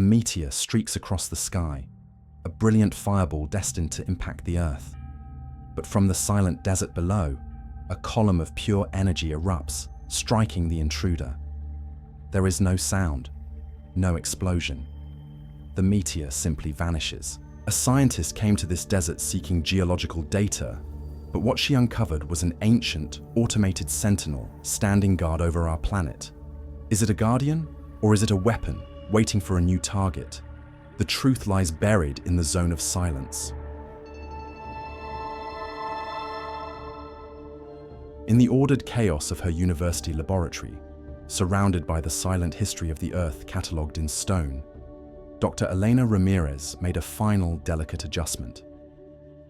meteor streaks across the sky, a brilliant fireball destined to impact the Earth. But from the silent desert below, a column of pure energy erupts, striking the intruder. There is no sound, no explosion. The meteor simply vanishes. A scientist came to this desert seeking geological data, but what she uncovered was an ancient, automated sentinel standing guard over our planet. Is it a guardian, or is it a weapon waiting for a new target? The truth lies buried in the zone of silence. In the ordered chaos of her university laboratory, surrounded by the silent history of the Earth catalogued in stone, Dr. Elena Ramirez made a final delicate adjustment.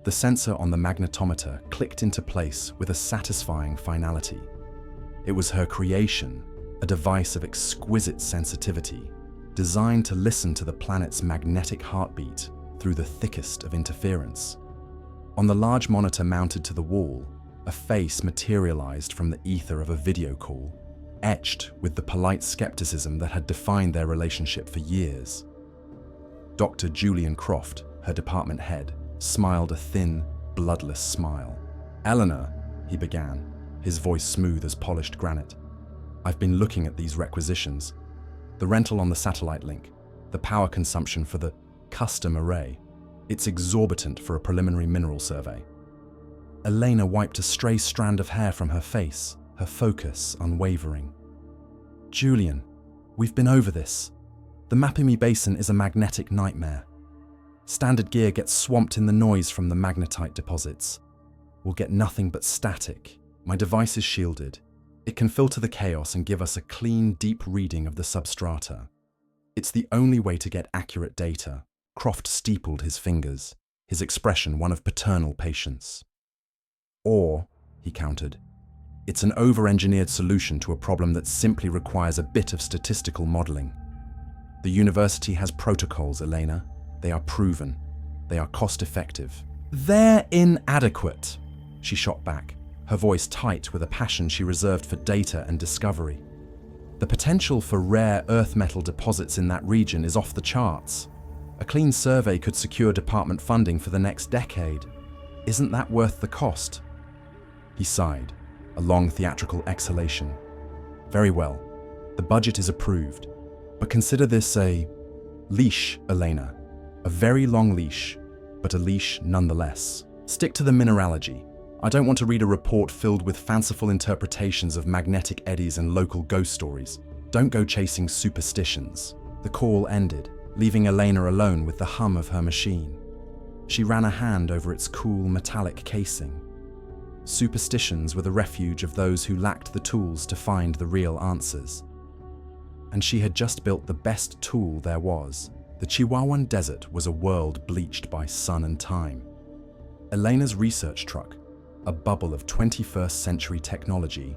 The sensor on the magnetometer clicked into place with a satisfying finality. It was her creation, a device of exquisite sensitivity, designed to listen to the planet's magnetic heartbeat through the thickest of interference. On the large monitor mounted to the wall, a face materialized from the ether of a video call, etched with the polite skepticism that had defined their relationship for years. Dr. Julian Croft, her department head, smiled a thin, bloodless smile. "Eleanor," he began, his voice smooth as polished granite, "I've been looking at these requisitions. The rental on the satellite link, the power consumption for the custom array. It's exorbitant for a preliminary mineral survey." Elena wiped a stray strand of hair from her face, her focus unwavering. "Julian, we've been over this. The Mapimí Basin is a magnetic nightmare. Standard gear gets swamped in the noise from the magnetite deposits. We'll get nothing but static. My device is shielded. It can filter the chaos and give us a clean, deep reading of the substrata. It's the only way to get accurate data." Croft steepled his fingers, his expression one of paternal patience. "Or," he countered, "it's an over-engineered solution to a problem that simply requires a bit of statistical modeling. The university has protocols, Elena. They are proven. They are cost-effective." "They're inadequate," she shot back, her voice tight with a passion she reserved for data and discovery. "The potential for rare earth metal deposits in that region is off the charts. A clean survey could secure department funding for the next decade. Isn't that worth the cost?" He sighed, a long theatrical exhalation. "Very well. The budget is approved. But consider this a leash, Elena. A very long leash, but a leash nonetheless. Stick to the mineralogy. I don't want to read a report filled with fanciful interpretations of magnetic eddies and local ghost stories. Don't go chasing superstitions." The call ended, leaving Elena alone with the hum of her machine. She ran a hand over its cool metallic casing. Superstitions were the refuge of those who lacked the tools to find the real answers. And she had just built the best tool there was. The Chihuahuan desert was a world bleached by sun and time. Elena's research truck, a bubble of 21st century technology,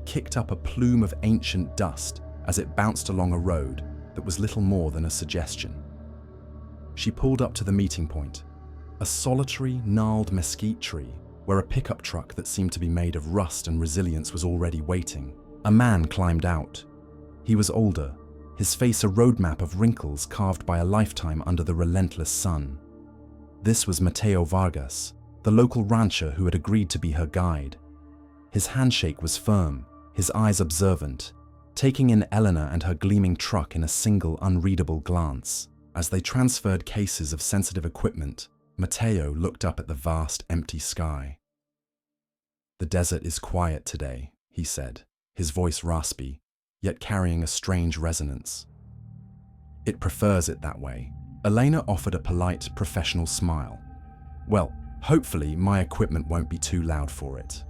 kicked up a plume of ancient dust as it bounced along a road that was little more than a suggestion. She pulled up to the meeting point, a solitary, gnarled mesquite tree where a pickup truck that seemed to be made of rust and resilience was already waiting. A man climbed out. He was older, his face a roadmap of wrinkles carved by a lifetime under the relentless sun. This was Mateo Vargas, the local rancher who had agreed to be her guide. His handshake was firm, his eyes observant, taking in Elena and her gleaming truck in a single unreadable glance. As they transferred cases of sensitive equipment, Mateo looked up at the vast, empty sky. "The desert is quiet today," he said, his voice raspy, yet carrying a strange resonance. "It prefers it that way." Elena offered a polite, professional smile. "Well, hopefully my equipment won't be too loud for it."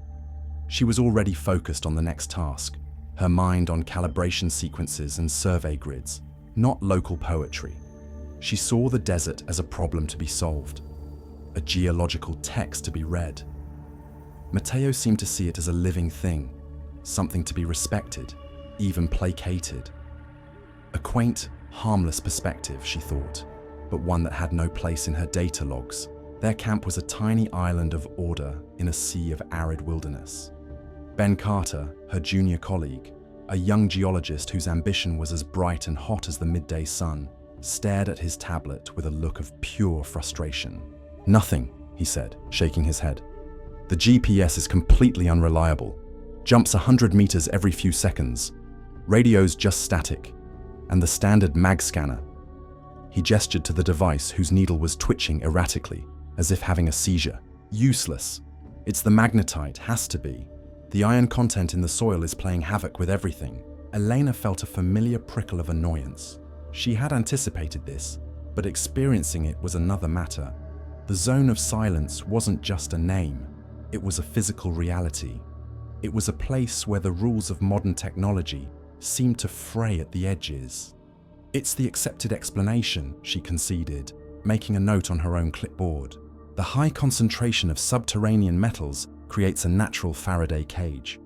She was already focused on the next task, her mind on calibration sequences and survey grids, not local poetry. She saw the desert as a problem to be solved, a geological text to be read. Mateo seemed to see it as a living thing, something to be respected, even placated. A quaint, harmless perspective, she thought, but one that had no place in her data logs. Their camp was a tiny island of order in a sea of arid wilderness. Ben Carter, her junior colleague, a young geologist whose ambition was as bright and hot as the midday sun, stared at his tablet with a look of pure frustration. "Nothing," he said, shaking his head. "The GPS is completely unreliable. Jumps 100 meters every few seconds. Radio's just static. And the standard mag scanner." He gestured to the device whose needle was twitching erratically, as if having a seizure. "Useless. It's the magnetite, has to be. The iron content in the soil is playing havoc with everything." Elena felt a familiar prickle of annoyance. She had anticipated this, but experiencing it was another matter. The Zone of Silence wasn't just a name, it was a physical reality. It was a place where the rules of modern technology seemed to fray at the edges. "It's the accepted explanation," she conceded, making a note on her own clipboard. "The high concentration of subterranean metals creates a natural Faraday cage.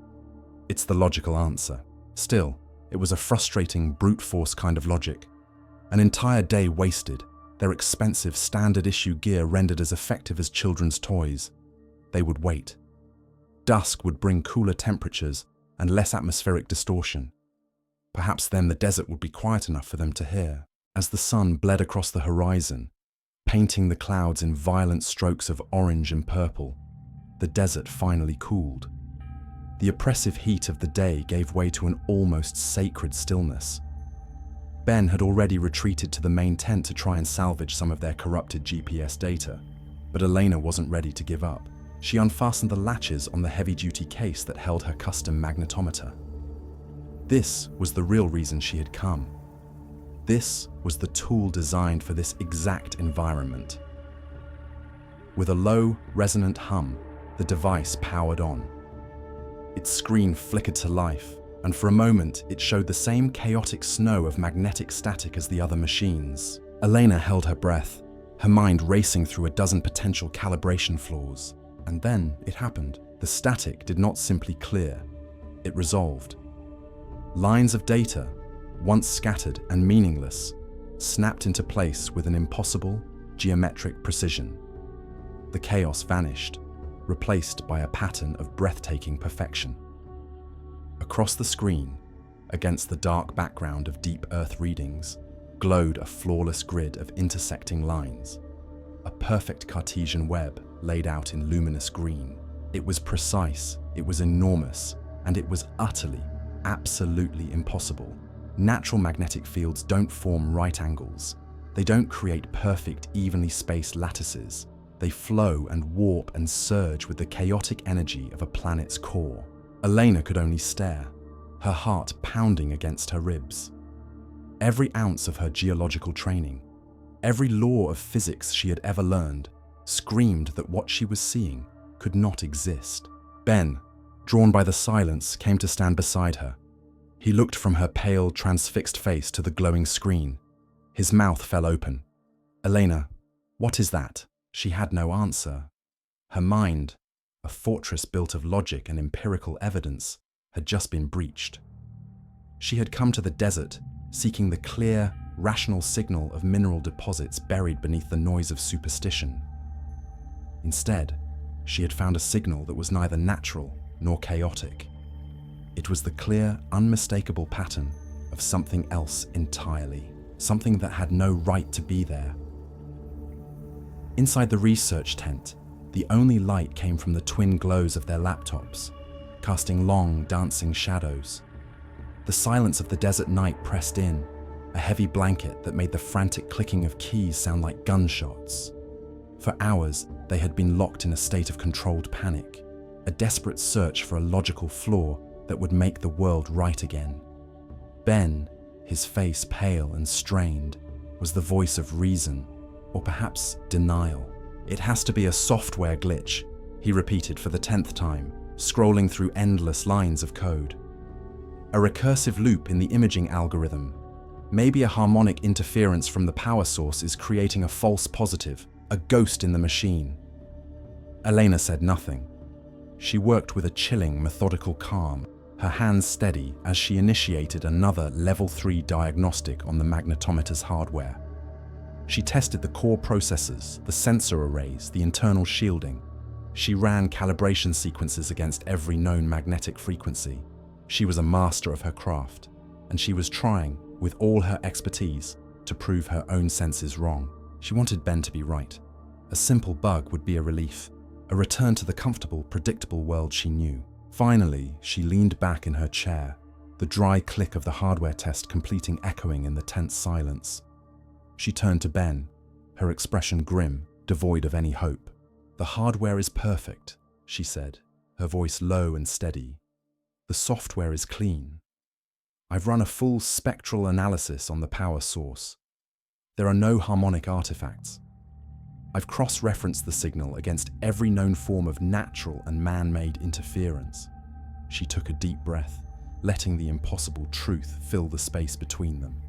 It's the logical answer." Still, it was a frustrating, brute force kind of logic. An entire day wasted, their expensive standard-issue gear rendered as effective as children's toys. They would wait. Dusk would bring cooler temperatures and less atmospheric distortion. Perhaps then the desert would be quiet enough for them to hear. As the sun bled across the horizon, painting the clouds in violent strokes of orange and purple, the desert finally cooled. The oppressive heat of the day gave way to an almost sacred stillness. Ben had already retreated to the main tent to try and salvage some of their corrupted GPS data, but Elena wasn't ready to give up. She unfastened the latches on the heavy-duty case that held her custom magnetometer. This was the real reason she had come. This was the tool designed for this exact environment. With a low, resonant hum, the device powered on. Its screen flickered to life, and for a moment it showed the same chaotic snow of magnetic static as the other machines. Elena held her breath, her mind racing through a dozen potential calibration flaws. And then it happened. The static did not simply clear, it resolved. Lines of data, once scattered and meaningless, snapped into place with an impossible, geometric precision. The chaos vanished, replaced by a pattern of breathtaking perfection. Across the screen, against the dark background of deep Earth readings, glowed a flawless grid of intersecting lines, a perfect Cartesian web laid out in luminous green. It was precise, it was enormous, and it was utterly, absolutely impossible. Natural magnetic fields don't form right angles. They don't create perfect, evenly spaced lattices. They flow and warp and surge with the chaotic energy of a planet's core. Elena could only stare, her heart pounding against her ribs. Every ounce of her geological training, every law of physics she had ever learned, screamed that what she was seeing could not exist. Ben, drawn by the silence, came to stand beside her. He looked from her pale, transfixed face to the glowing screen. His mouth fell open. "Elena, what is that?" She had no answer. Her mind, a fortress built of logic and empirical evidence, had just been breached. She had come to the desert, seeking the clear, rational signal of mineral deposits buried beneath the noise of superstition. Instead, she had found a signal that was neither natural nor chaotic. It was the clear, unmistakable pattern of something else entirely, something that had no right to be there. Inside the research tent, the only light came from the twin glows of their laptops, casting long, dancing shadows. The silence of the desert night pressed in, a heavy blanket that made the frantic clicking of keys sound like gunshots. For hours, they had been locked in a state of controlled panic, a desperate search for a logical flaw that would make the world right again. Ben, his face pale and strained, was the voice of reason, or perhaps denial. "It has to be a software glitch," he repeated for the 10th time, scrolling through endless lines of code. "A recursive loop in the imaging algorithm. Maybe a harmonic interference from the power source is creating a false positive, a ghost in the machine." Elena said nothing. She worked with a chilling, methodical calm, her hands steady as she initiated another Level 3 diagnostic on the magnetometer's hardware. She tested the core processors, the sensor arrays, the internal shielding. She ran calibration sequences against every known magnetic frequency. She was a master of her craft, and she was trying, with all her expertise, to prove her own senses wrong. She wanted Ben to be right. A simple bug would be a relief, a return to the comfortable, predictable world she knew. Finally, she leaned back in her chair, the dry click of the hardware test completing echoing in the tense silence. She turned to Ben, her expression grim, devoid of any hope. "The hardware is perfect," she said, her voice low and steady. "The software is clean. I've run a full spectral analysis on the power source. There are no harmonic artifacts. I've cross-referenced the signal against every known form of natural and man-made interference." She took a deep breath, letting the impossible truth fill the space between them.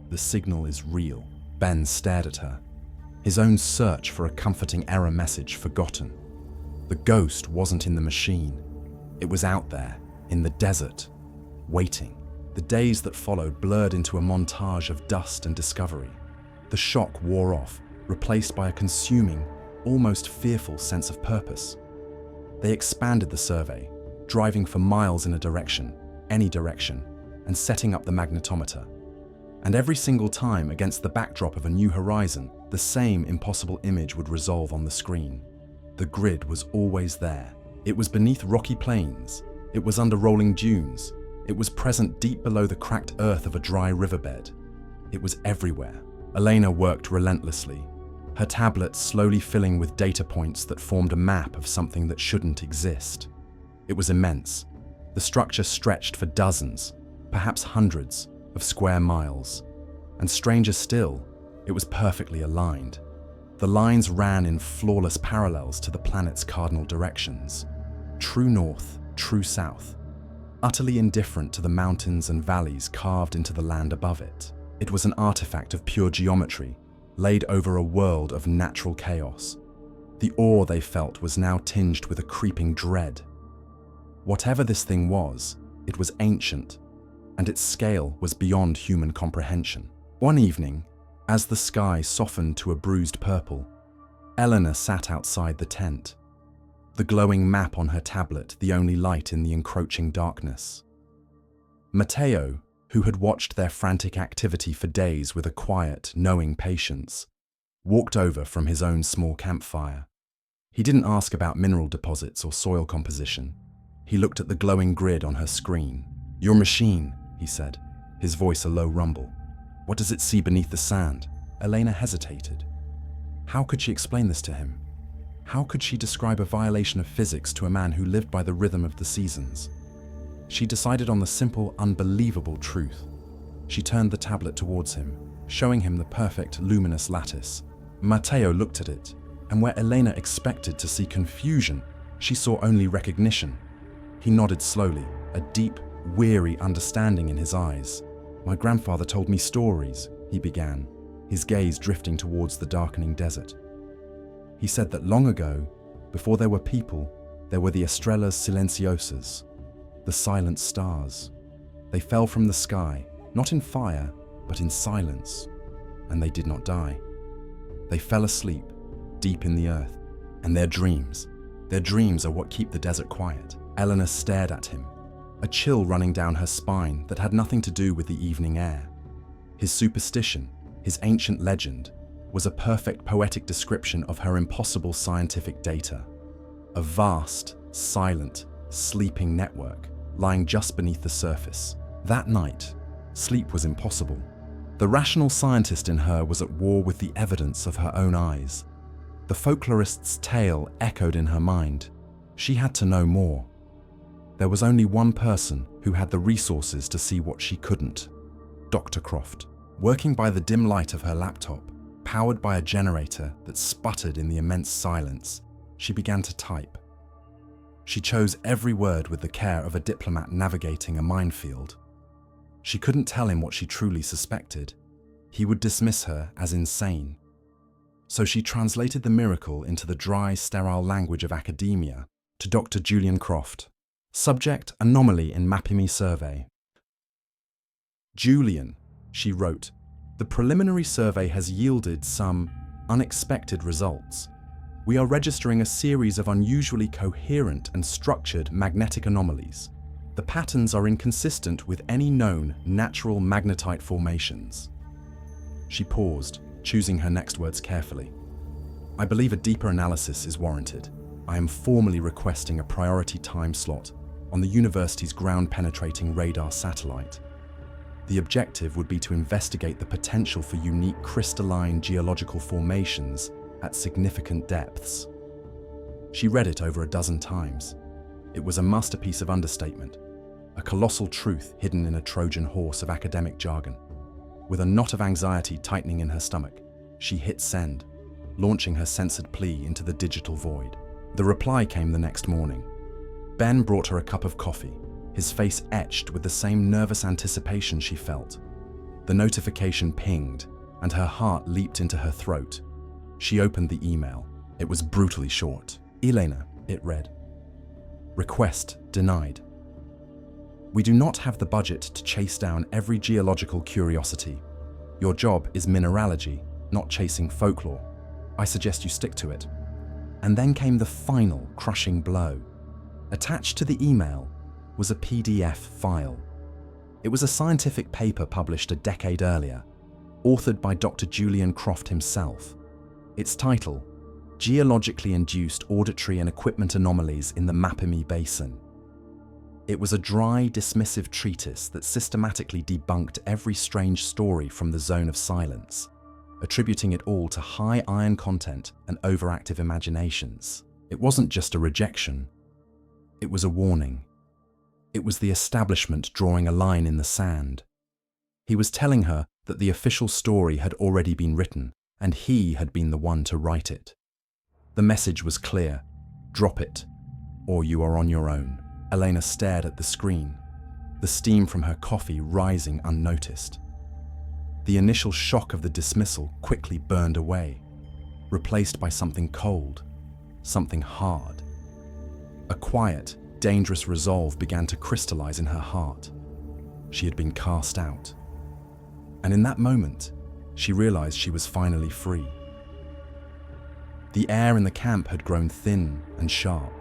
"The signal is real." Ben stared at her, his own search for a comforting error message forgotten. The ghost wasn't in the machine. It was out there, in the desert, waiting. The days that followed blurred into a montage of dust and discovery. The shock wore off, replaced by a consuming, almost fearful sense of purpose. They expanded the survey, driving for miles in a direction, any direction, and setting up the magnetometer. And every single time, against the backdrop of a new horizon, the same impossible image would resolve on the screen. The grid was always there. It was beneath rocky plains. It was under rolling dunes. It was present deep below the cracked earth of a dry riverbed. It was everywhere. Elena worked relentlessly, her tablet slowly filling with data points that formed a map of something that shouldn't exist. It was immense. The structure stretched for dozens, perhaps hundreds, of square miles. And stranger still, it was perfectly aligned. The lines ran in flawless parallels to the planet's cardinal directions. True north, true south. Utterly indifferent to the mountains and valleys carved into the land above it. It was an artifact of pure geometry, laid over a world of natural chaos. The awe they felt was now tinged with a creeping dread. Whatever this thing was, it was ancient, and its scale was beyond human comprehension. One evening, as the sky softened to a bruised purple, Elena sat outside the tent, the glowing map on her tablet the only light in the encroaching darkness. Mateo, who had watched their frantic activity for days with a quiet, knowing patience, walked over from his own small campfire. He didn't ask about mineral deposits or soil composition. He looked at the glowing grid on her screen. "Your machine," he said, his voice a low rumble. "What does it see beneath the sand?" Elena hesitated. How could she explain this to him? How could she describe a violation of physics to a man who lived by the rhythm of the seasons? She decided on the simple, unbelievable truth. She turned the tablet towards him, showing him the perfect, luminous lattice. Mateo looked at it, and where Elena expected to see confusion, she saw only recognition. He nodded slowly, a deep, weary understanding in his eyes. "My grandfather told me stories," he began, his gaze drifting towards the darkening desert. "He said that long ago, before there were people, there were the estrellas silenciosas, the silent stars. They fell from the sky, not in fire, but in silence, and they did not die. They fell asleep, deep in the earth, and their dreams are what keep the desert quiet." Elena stared at him, a chill running down her spine that had nothing to do with the evening air. His superstition, his ancient legend, was a perfect poetic description of her impossible scientific data. A vast, silent, sleeping network lying just beneath the surface. That night, sleep was impossible. The rational scientist in her was at war with the evidence of her own eyes. The folklorist's tale echoed in her mind. She had to know more. There was only one person who had the resources to see what she couldn't. Dr. Croft. Working by the dim light of her laptop, powered by a generator that sputtered in the immense silence, she began to type. She chose every word with the care of a diplomat navigating a minefield. She couldn't tell him what she truly suspected. He would dismiss her as insane. So she translated the miracle into the dry, sterile language of academia to Dr. Julian Croft. Subject: Anomaly in Mapimí survey. "Julian," she wrote, "the preliminary survey has yielded some unexpected results. We are registering a series of unusually coherent and structured magnetic anomalies. The patterns are inconsistent with any known natural magnetite formations. She paused, choosing her next words carefully. "I believe a deeper analysis is warranted. I am formally requesting a priority time slot on the university's ground-penetrating radar satellite. The objective would be to investigate the potential for unique crystalline geological formations at significant depths." She read it over a dozen times. It was a masterpiece of understatement, a colossal truth hidden in a Trojan horse of academic jargon. With a knot of anxiety tightening in her stomach, she hit send, launching her censored plea into the digital void. The reply came the next morning. Ben brought her a cup of coffee, his face etched with the same nervous anticipation she felt. The notification pinged, and her heart leaped into her throat. She opened the email. It was brutally short. "Elena," it read. "Request denied. We do not have the budget to chase down every geological curiosity. Your job is mineralogy, not chasing folklore. I suggest you stick to it." And then came the final crushing blow. Attached to the email was a PDF file. It was a scientific paper published a decade earlier, authored by Dr. Julian Croft himself. Its title, "Geologically Induced Auditory and Equipment Anomalies in the Mapimí Basin." It was a dry, dismissive treatise that systematically debunked every strange story from the Zone of Silence, attributing it all to high iron content and overactive imaginations. It wasn't just a rejection. It was a warning. It was the establishment drawing a line in the sand. He was telling her that the official story had already been written, and he had been the one to write it. The message was clear: drop it, or you are on your own. Elena stared at the screen, the steam from her coffee rising unnoticed. The initial shock of the dismissal quickly burned away, replaced by something cold, something hard. A quiet, dangerous resolve began to crystallize in her heart. She had been cast out. And in that moment, she realized she was finally free. The air in the camp had grown thin and sharp.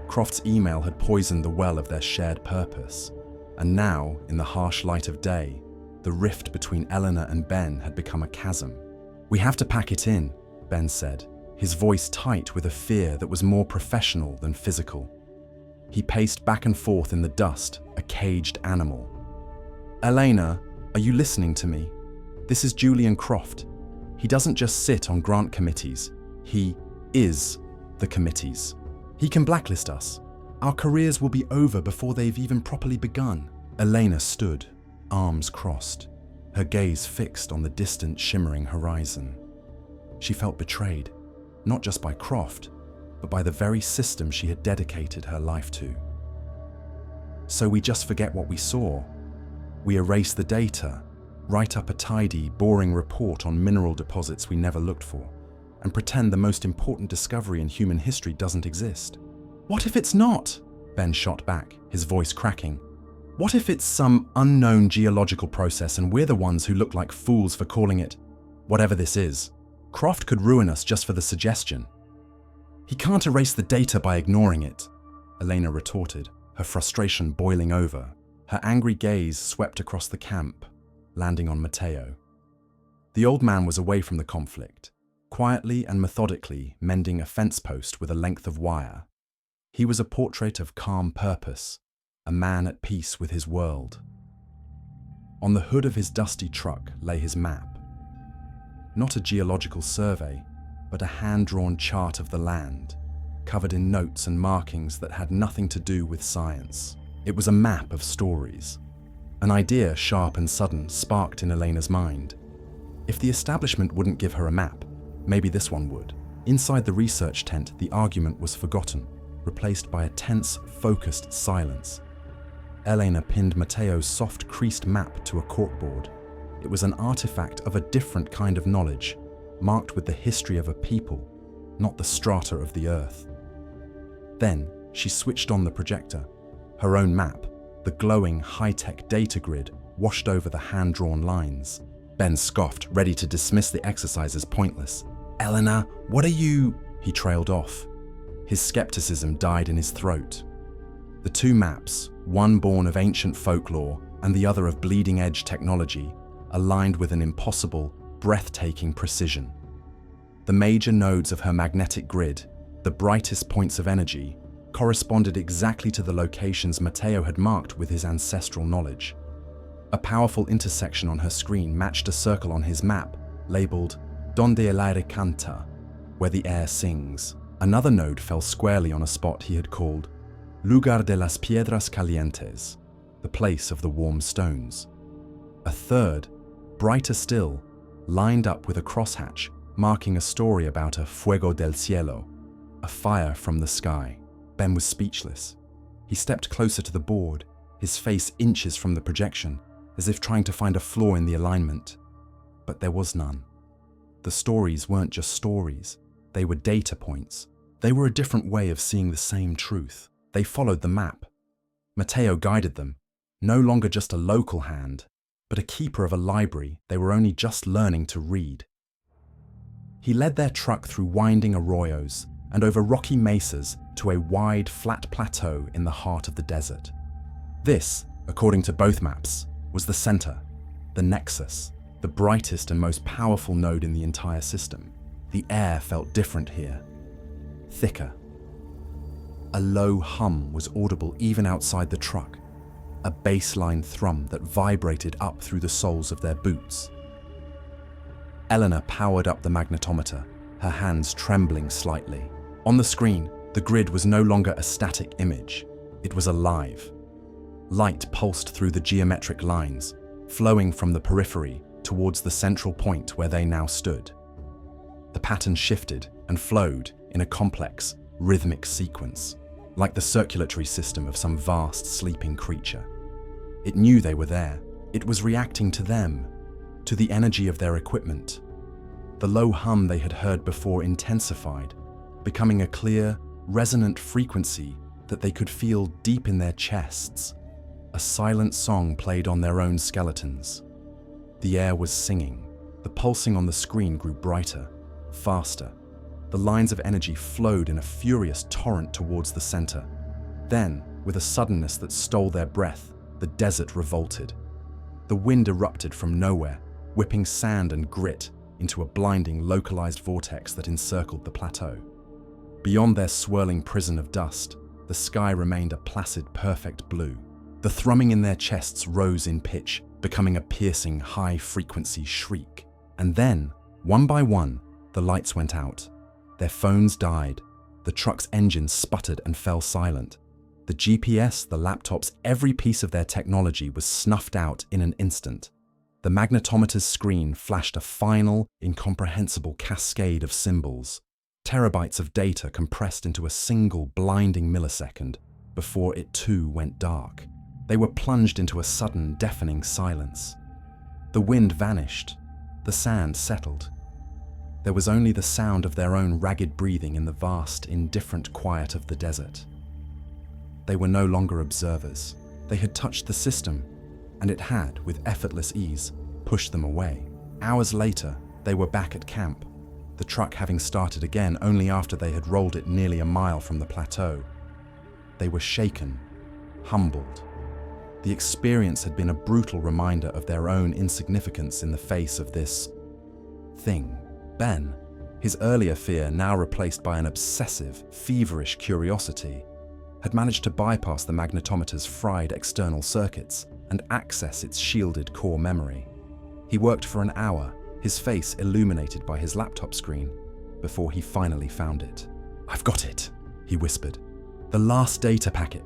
Croft's email had poisoned the well of their shared purpose. And now, in the harsh light of day, the rift between Elena and Ben had become a chasm. "We have to pack it in," Ben said, his voice tight with a fear that was more professional than physical. He paced back and forth in the dust, a caged animal. "Elena, are you listening to me? This is Julian Croft. He doesn't just sit on grant committees. He is the committees. He can blacklist us. Our careers will be over before they've even properly begun." Elena stood, arms crossed, her gaze fixed on the distant, shimmering horizon. She felt betrayed, not just by Croft, but by the very system she had dedicated her life to. So we just forget what we saw. We erase the data, write up a tidy, boring report on mineral deposits we never looked for, and pretend the most important discovery in human history doesn't exist. "What if it's not?" Ben shot back, his voice cracking. "What if it's some unknown geological process and we're the ones who look like fools for calling it whatever this is? Croft could ruin us just for the suggestion." "He can't erase the data by ignoring it," Elena retorted, her frustration boiling over. Her angry gaze swept across the camp, landing on Mateo. The old man was away from the conflict, quietly and methodically mending a fence post with a length of wire. He was a portrait of calm purpose, a man at peace with his world. On the hood of his dusty truck lay his map. Not a geological survey, but a hand-drawn chart of the land, covered in notes and markings that had nothing to do with science. It was a map of stories. An idea, sharp and sudden, sparked in Elena's mind. If the establishment wouldn't give her a map, maybe this one would. Inside the research tent, the argument was forgotten, replaced by a tense, focused silence. Elena pinned Mateo's soft, creased map to a corkboard. It was an artifact of a different kind of knowledge, marked with the history of a people, not the strata of the earth. Then, she switched on the projector. Her own map, the glowing, high-tech data grid, washed over the hand-drawn lines. Ben scoffed, ready to dismiss the exercise as pointless. "Elena, what are you—" He trailed off. His skepticism died in his throat. The two maps, one born of ancient folklore and the other of bleeding-edge technology, aligned with an impossible, breathtaking precision. The major nodes of her magnetic grid, the brightest points of energy, corresponded exactly to the locations Mateo had marked with his ancestral knowledge. A powerful intersection on her screen matched a circle on his map, labeled Donde el aire canta, where the air sings. Another node fell squarely on a spot he had called Lugar de las Piedras Calientes, the place of the warm stones. A third, brighter still, lined up with a crosshatch marking a story about a fuego del cielo, a fire from the sky. Ben was speechless. He stepped closer to the board, his face inches from the projection, as if trying to find a flaw in the alignment. But there was none. The stories weren't just stories, they were data points. They were a different way of seeing the same truth. They followed the map. Mateo guided them, no longer just a local hand, but a keeper of a library they were only just learning to read. He led their truck through winding arroyos and over rocky mesas to a wide, flat plateau in the heart of the desert. This, according to both maps, was the center, the nexus, the brightest and most powerful node in the entire system. The air felt different here, thicker. A low hum was audible even outside the truck, a baseline thrum that vibrated up through the soles of their boots. Elena powered up the magnetometer, her hands trembling slightly. On the screen, the grid was no longer a static image. It was alive. Light pulsed through the geometric lines, flowing from the periphery towards the central point where they now stood. The pattern shifted and flowed in a complex, rhythmic sequence, like the circulatory system of some vast sleeping creature. It knew they were there. It was reacting to them, to the energy of their equipment. The low hum they had heard before intensified, becoming a clear, resonant frequency that they could feel deep in their chests. A silent song played on their own skeletons. The air was singing. The pulsing on the screen grew brighter, faster. The lines of energy flowed in a furious torrent towards the center. Then, with a suddenness that stole their breath, the desert revolted. The wind erupted from nowhere, whipping sand and grit into a blinding, localized vortex that encircled the plateau. Beyond their swirling prison of dust, the sky remained a placid, perfect blue. The thrumming in their chests rose in pitch, becoming a piercing, high-frequency shriek. And then, one by one, the lights went out. Their phones died. The truck's engine sputtered and fell silent. The GPS, the laptops, every piece of their technology was snuffed out in an instant. The magnetometer's screen flashed a final, incomprehensible cascade of symbols. Terabytes of data compressed into a single blinding millisecond before it too went dark. They were plunged into a sudden, deafening silence. The wind vanished. The sand settled. There was only the sound of their own ragged breathing in the vast, indifferent quiet of the desert. They were no longer observers. They had touched the system, and it had, with effortless ease, pushed them away. Hours later, they were back at camp, the truck having started again only after they had rolled it nearly a mile from the plateau. They were shaken, humbled. The experience had been a brutal reminder of their own insignificance in the face of this thing. Ben, his earlier fear now replaced by an obsessive, feverish curiosity, had managed to bypass the magnetometer's fried external circuits and access its shielded core memory. He worked for an hour, his face illuminated by his laptop screen, before he finally found it. "I've got it," he whispered. "The last data packet.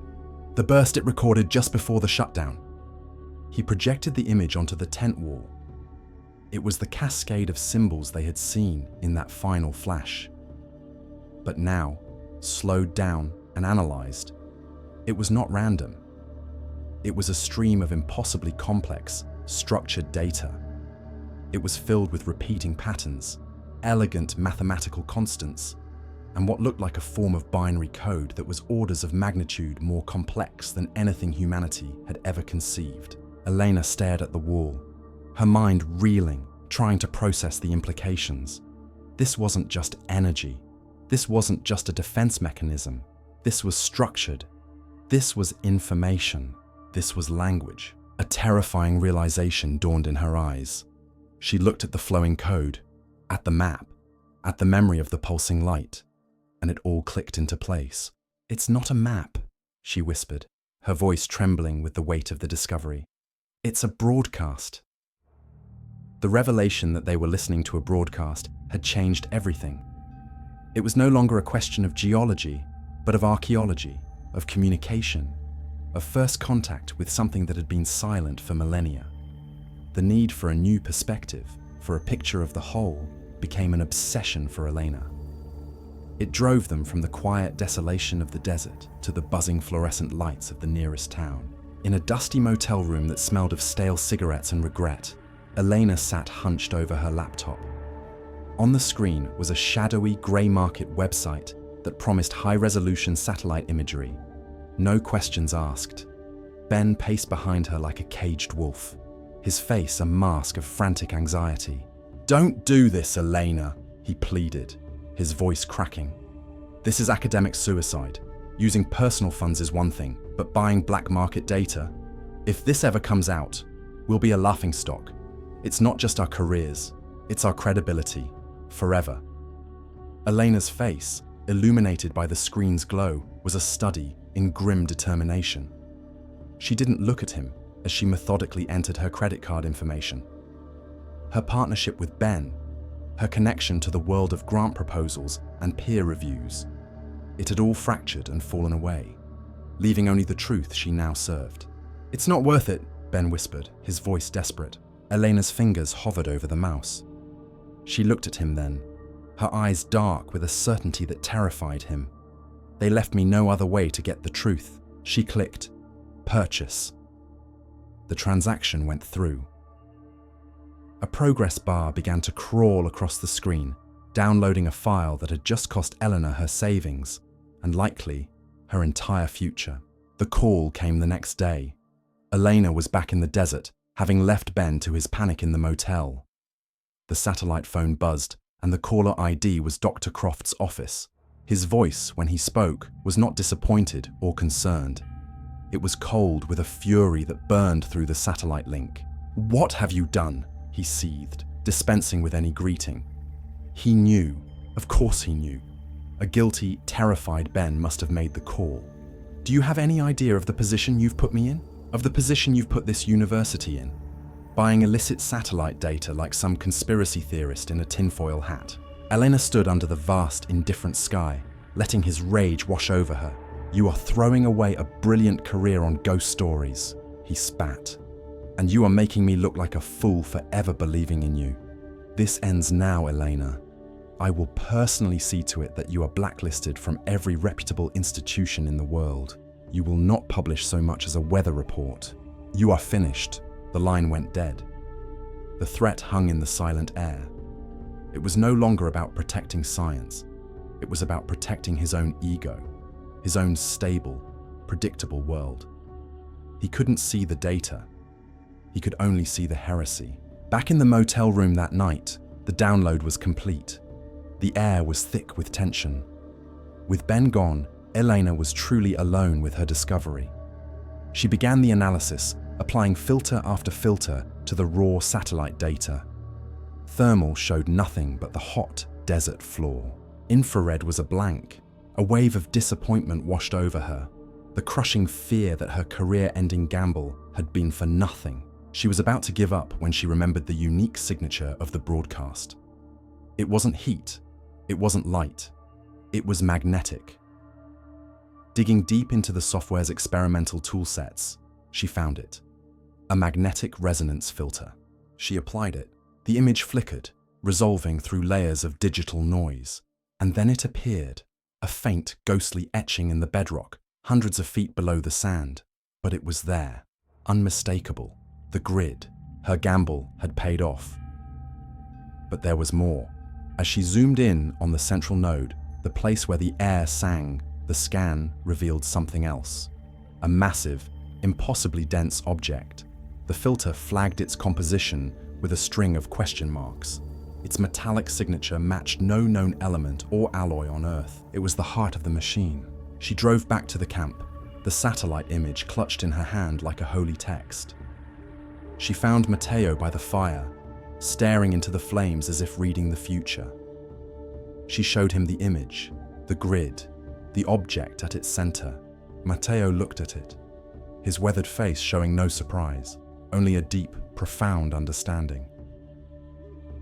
The burst it recorded just before the shutdown." He projected the image onto the tent wall. It was the cascade of symbols they had seen in that final flash. But now, slowed down and analyzed, it was not random. It was a stream of impossibly complex, structured data. It was filled with repeating patterns, elegant mathematical constants, and what looked like a form of binary code that was orders of magnitude more complex than anything humanity had ever conceived. Elena stared at the wall, her mind reeling, trying to process the implications. This wasn't just energy. This wasn't just a defense mechanism. This was structured. This was information. This was language. A terrifying realization dawned in her eyes. She looked at the flowing code, at the map, at the memory of the pulsing light, and it all clicked into place. "It's not a map," she whispered, her voice trembling with the weight of the discovery. "It's a broadcast." The revelation that they were listening to a broadcast had changed everything. It was no longer a question of geology, but of archaeology, of communication, of first contact with something that had been silent for millennia. The need for a new perspective, for a picture of the whole, became an obsession for Elena. It drove them from the quiet desolation of the desert to the buzzing fluorescent lights of the nearest town. In a dusty motel room that smelled of stale cigarettes and regret, Elena sat hunched over her laptop. On the screen was a shadowy grey market website that promised high-resolution satellite imagery. No questions asked. Ben paced behind her like a caged wolf, his face a mask of frantic anxiety. "Don't do this, Elena," he pleaded, his voice cracking. "This is academic suicide. Using personal funds is one thing, but buying black market data? If this ever comes out, we'll be a laughingstock. It's not just our careers, it's our credibility, forever." Elena's face, illuminated by the screen's glow, was a study in grim determination. She didn't look at him as she methodically entered her credit card information. Her partnership with Ben, her connection to the world of grant proposals and peer reviews, it had all fractured and fallen away, leaving only the truth she now served. "It's not worth it," Ben whispered, his voice desperate. Elena's fingers hovered over the mouse. She looked at him then, her eyes dark with a certainty that terrified him. "They left me no other way to get the truth." She clicked, "Purchase." The transaction went through. A progress bar began to crawl across the screen, downloading a file that had just cost Elena her savings, and likely her entire future. The call came the next day. Elena was back in the desert, having left Ben to his panic in the motel. The satellite phone buzzed, and the caller ID was Dr. Croft's office. His voice, when he spoke, was not disappointed or concerned. It was cold with a fury that burned through the satellite link. "What have you done?" he seethed, dispensing with any greeting. He knew, of course he knew. A guilty, terrified Ben must have made the call. "Do you have any idea of the position you've put me in? Of the position you've put this university in? Buying illicit satellite data like some conspiracy theorist in a tinfoil hat." Elena stood under the vast, indifferent sky, letting his rage wash over her. "You are throwing away a brilliant career on ghost stories," he spat. "And you are making me look like a fool for ever believing in you. This ends now, Elena. I will personally see to it that you are blacklisted from every reputable institution in the world. You will not publish so much as a weather report. You are finished." The line went dead. The threat hung in the silent air. It was no longer about protecting science. It was about protecting his own ego, his own stable, predictable world. He couldn't see the data. He could only see the heresy. Back in the motel room that night, the download was complete. The air was thick with tension. With Ben gone, Elena was truly alone with her discovery. She began the analysis, applying filter after filter to the raw satellite data. Thermal showed nothing but the hot desert floor. Infrared was a blank. A wave of disappointment washed over her, the crushing fear that her career-ending gamble had been for nothing. She was about to give up when she remembered the unique signature of the broadcast. It wasn't heat, it wasn't light, it was magnetic. Digging deep into the software's experimental toolsets, she found it. A magnetic resonance filter. She applied it. The image flickered, resolving through layers of digital noise. And then it appeared, a faint, ghostly etching in the bedrock, hundreds of feet below the sand. But it was there, unmistakable. The grid, her gamble, had paid off. But there was more. As she zoomed in on the central node, the place where the air sang, the scan revealed something else. A massive, impossibly dense object. The filter flagged its composition with a string of question marks. Its metallic signature matched no known element or alloy on Earth. It was the heart of the machine. She drove back to the camp, the satellite image clutched in her hand like a holy text. She found Mateo by the fire, staring into the flames as if reading the future. She showed him the image, the grid, the object at its center. Mateo looked at it, his weathered face showing no surprise, only a deep, profound understanding.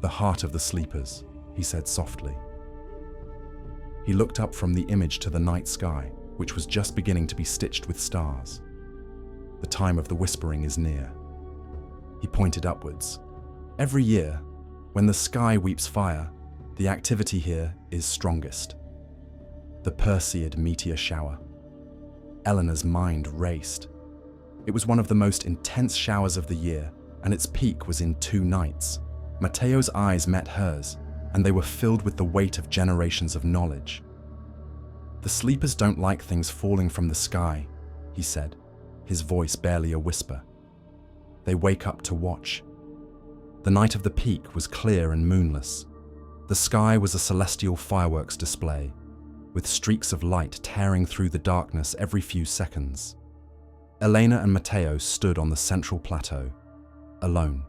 "The heart of the sleepers," he said softly. He looked up from the image to the night sky, which was just beginning to be stitched with stars. "The time of the whispering is near." He pointed upwards. "Every year, when the sky weeps fire, the activity here is strongest." The Perseid meteor shower. Elena's mind raced. It was one of the most intense showers of the year, and its peak was in 2 nights. Mateo's eyes met hers, and they were filled with the weight of generations of knowledge. "The sleepers don't like things falling from the sky," he said, his voice barely a whisper. "They wake up to watch." The night of the peak was clear and moonless. The sky was a celestial fireworks display, with streaks of light tearing through the darkness every few seconds. Elena and Mateo stood on the central plateau, alone.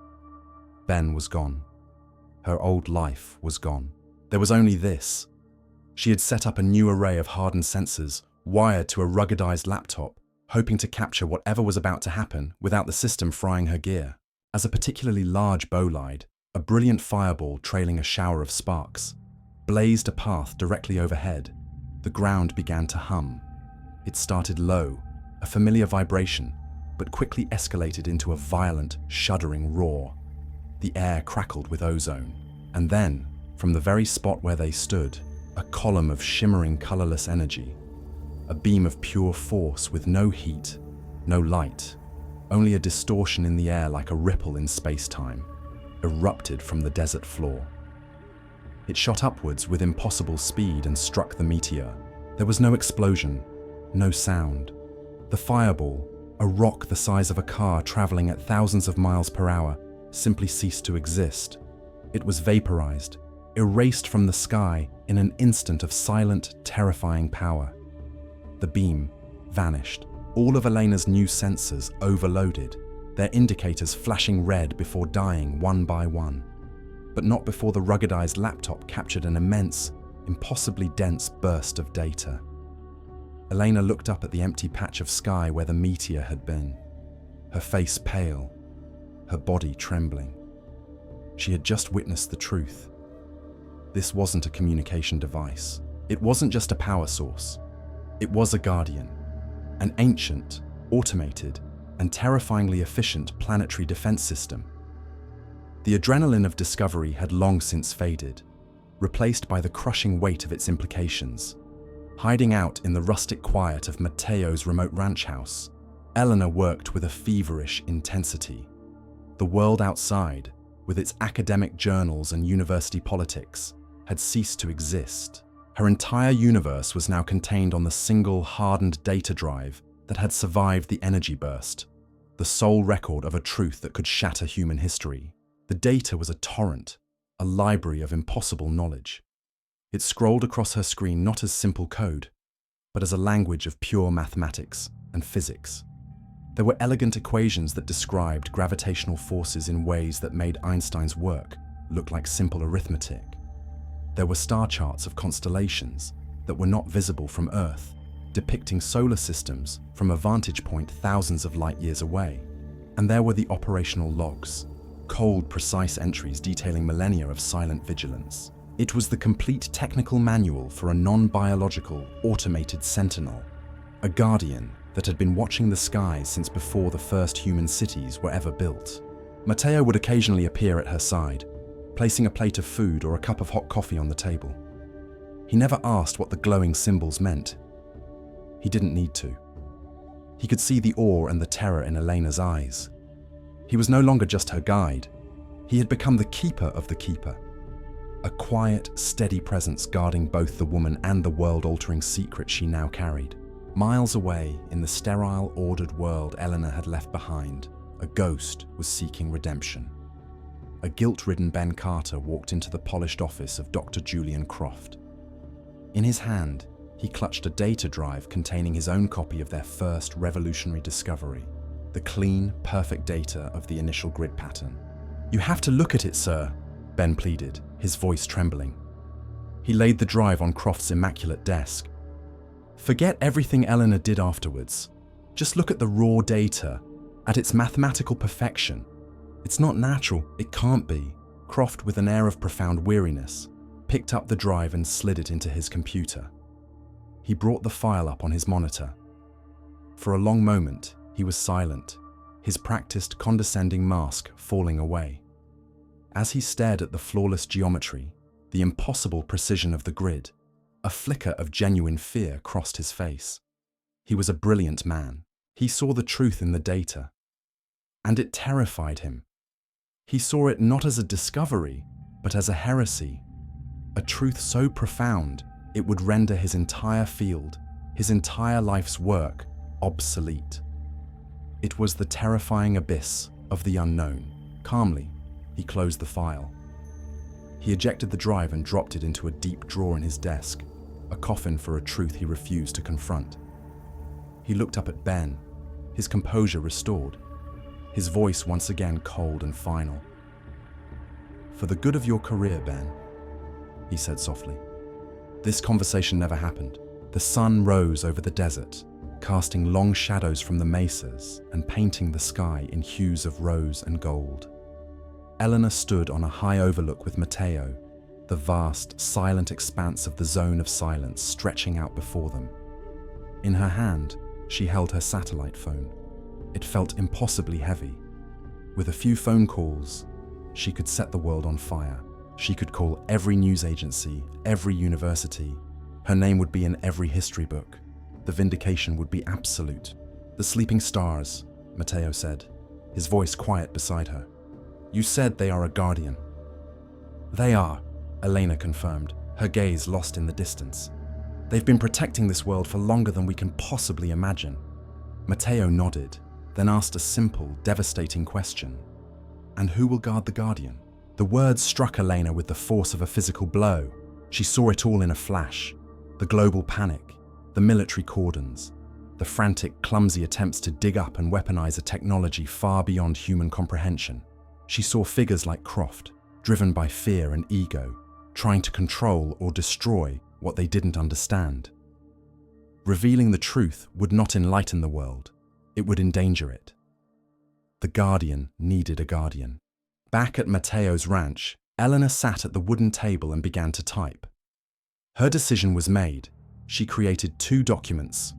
Ben was gone. Her old life was gone. There was only this. She had set up a new array of hardened sensors, wired to a ruggedized laptop, hoping to capture whatever was about to happen without the system frying her gear. As a particularly large bolide, a brilliant fireball trailing a shower of sparks, blazed a path directly overhead, the ground began to hum. It started low, a familiar vibration, but quickly escalated into a violent, shuddering roar. The air crackled with ozone, and then, from the very spot where they stood, a column of shimmering, colorless energy, a beam of pure force with no heat, no light, only a distortion in the air like a ripple in space-time, erupted from the desert floor. It shot upwards with impossible speed and struck the meteor. There was no explosion, no sound. The fireball, a rock the size of a car traveling at thousands of miles per hour, simply ceased to exist. It was vaporized, erased from the sky in an instant of silent, terrifying power. The beam vanished. All of Elena's new sensors overloaded, their indicators flashing red before dying one by one. But not before the ruggedized laptop captured an immense, impossibly dense burst of data. Elena looked up at the empty patch of sky where the meteor had been, her face pale, her body trembling. She had just witnessed the truth. This wasn't a communication device. It wasn't just a power source. It was a guardian, an ancient, automated, and terrifyingly efficient planetary defense system. The adrenaline of discovery had long since faded, replaced by the crushing weight of its implications. Hiding out in the rustic quiet of Mateo's remote ranch house, Elena worked with a feverish intensity. The world outside, with its academic journals and university politics, had ceased to exist. Her entire universe was now contained on the single hardened data drive that had survived the energy burst, the sole record of a truth that could shatter human history. The data was a torrent, a library of impossible knowledge. It scrolled across her screen not as simple code, but as a language of pure mathematics and physics. There were elegant equations that described gravitational forces in ways that made Einstein's work look like simple arithmetic. There were star charts of constellations that were not visible from Earth, depicting solar systems from a vantage point thousands of light years away. And there were the operational logs, cold, precise entries detailing millennia of silent vigilance. It was the complete technical manual for a non-biological, automated sentinel, a guardian that had been watching the skies since before the first human cities were ever built. Mateo would occasionally appear at her side, placing a plate of food or a cup of hot coffee on the table. He never asked what the glowing symbols meant. He didn't need to. He could see the awe and the terror in Elena's eyes. He was no longer just her guide. He had become the keeper of the keeper. A quiet, steady presence guarding both the woman and the world-altering secret she now carried. Miles away, in the sterile, ordered world Elena had left behind, a ghost was seeking redemption. A guilt-ridden Ben Carter walked into the polished office of Dr. Julian Croft. In his hand, he clutched a data drive containing his own copy of their first revolutionary discovery, the clean, perfect data of the initial grid pattern. "You have to look at it, sir," Ben pleaded, his voice trembling. He laid the drive on Croft's immaculate desk. "Forget everything Elena did afterwards. Just look at the raw data, at its mathematical perfection. It's not natural, it can't be." Croft, with an air of profound weariness, picked up the drive and slid it into his computer. He brought the file up on his monitor. For a long moment, he was silent, his practiced, condescending mask falling away. As he stared at the flawless geometry, the impossible precision of the grid, a flicker of genuine fear crossed his face. He was a brilliant man. He saw the truth in the data, and it terrified him. He saw it not as a discovery, but as a heresy, a truth so profound it would render his entire field, his entire life's work, obsolete. It was the terrifying abyss of the unknown. Calmly, he closed the file. He ejected the drive and dropped it into a deep drawer in his desk, a coffin for a truth he refused to confront. He looked up at Ben, his composure restored, his voice once again cold and final. "For the good of your career, Ben," he said softly. This conversation never happened. The sun rose over the desert, casting long shadows from the mesas and painting the sky in hues of rose and gold. Elena stood on a high overlook with Mateo, the vast, silent expanse of the zone of silence stretching out before them. In her hand, she held her satellite phone. It felt impossibly heavy. With a few phone calls, she could set the world on fire. She could call every news agency, every university. Her name would be in every history book. The vindication would be absolute. "The sleeping stars," Mateo said, his voice quiet beside her. "You said they are a guardian." "They are," Elena confirmed, her gaze lost in the distance. "They've been protecting this world for longer than we can possibly imagine." Mateo nodded, then asked a simple, devastating question. "And who will guard the guardian?" The words struck Elena with the force of a physical blow. She saw it all in a flash. The global panic, the military cordons, the frantic, clumsy attempts to dig up and weaponize a technology far beyond human comprehension. She saw figures like Croft, driven by fear and ego, trying to control or destroy what they didn't understand. Revealing the truth would not enlighten the world, it would endanger it. The Guardian needed a guardian. Back at Mateo's ranch, Elena sat at the wooden table and began to type. Her decision was made. She created 2 documents.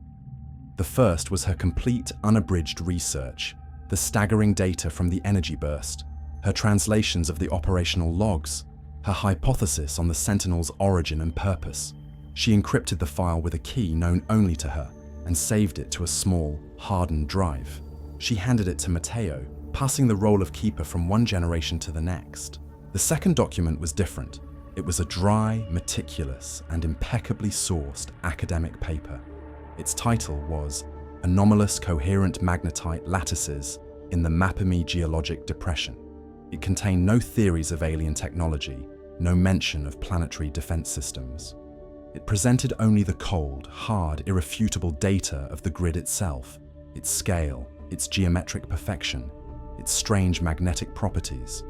The first was her complete, unabridged research, the staggering data from the energy burst, her translations of the operational logs, her hypothesis on the Sentinel's origin and purpose. She encrypted the file with a key known only to her and saved it to a small, hardened drive. She handed it to Mateo, passing the role of keeper from one generation to the next. The second document was different. It was a dry, meticulous, and impeccably sourced academic paper. Its title was Anomalous Coherent Magnetite Lattices in the Mapimí Geologic Depression. It contained no theories of alien technology, no mention of planetary defense systems. It presented only the cold, hard, irrefutable data of the grid itself, its scale, its geometric perfection, its strange magnetic properties.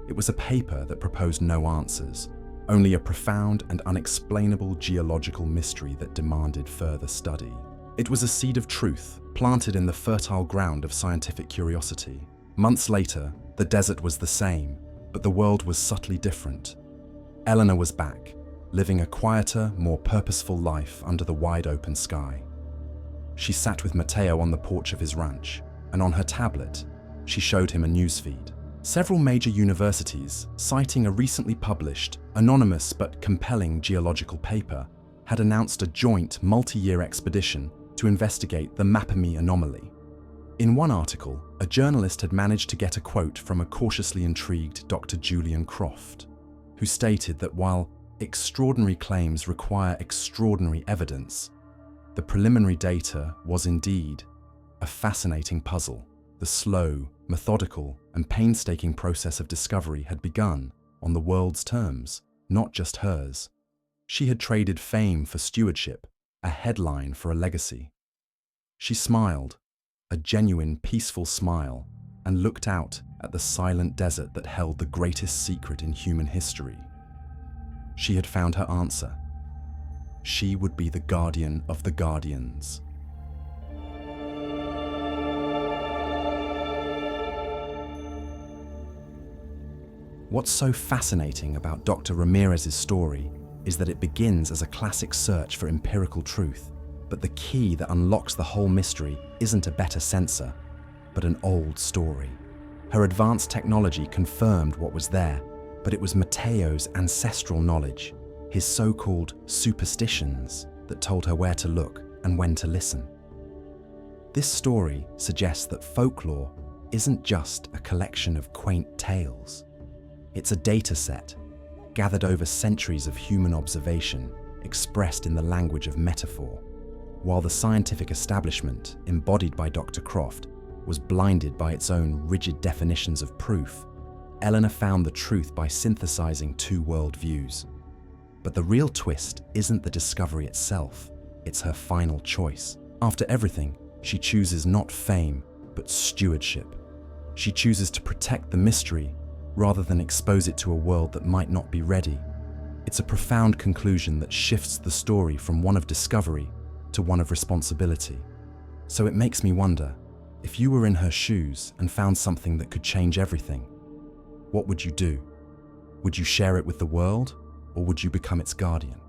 It was a paper that proposed no answers, only a profound and unexplainable geological mystery that demanded further study. It was a seed of truth, planted in the fertile ground of scientific curiosity. Months later, the desert was the same, but the world was subtly different. Elena was back, living a quieter, more purposeful life under the wide-open sky. She sat with Mateo on the porch of his ranch, and on her tablet, she showed him a newsfeed. Several major universities, citing a recently published, anonymous but compelling geological paper, had announced a joint multi-year expedition to investigate the Mapimí anomaly. In one article, a journalist had managed to get a quote from a cautiously intrigued Dr. Julian Croft, who stated that while extraordinary claims require extraordinary evidence, the preliminary data was indeed a fascinating puzzle. The slow, methodical, and painstaking process of discovery had begun on the world's terms, not just hers. She had traded fame for stewardship, a headline for a legacy. She smiled, a genuine, peaceful smile, and looked out at the silent desert that held the greatest secret in human history. She had found her answer. She would be the guardian of the guardians. What's so fascinating about Dr. Ramirez's story is that it begins as a classic search for empirical truth, but the key that unlocks the whole mystery isn't a better sensor, but an old story. Her advanced technology confirmed what was there, but it was Mateo's ancestral knowledge, his so-called superstitions, that told her where to look and when to listen. This story suggests that folklore isn't just a collection of quaint tales. It's a data set, gathered over centuries of human observation, expressed in the language of metaphor. While the scientific establishment, embodied by Dr. Croft, was blinded by its own rigid definitions of proof, Elena found the truth by synthesizing two worldviews. But the real twist isn't the discovery itself, it's her final choice. After everything, she chooses not fame, but stewardship. She chooses to protect the mystery rather than expose it to a world that might not be ready. It's a profound conclusion that shifts the story from one of discovery to one of responsibility. So it makes me wonder, if you were in her shoes and found something that could change everything, what would you do? Would you share it with the world, or would you become its guardian?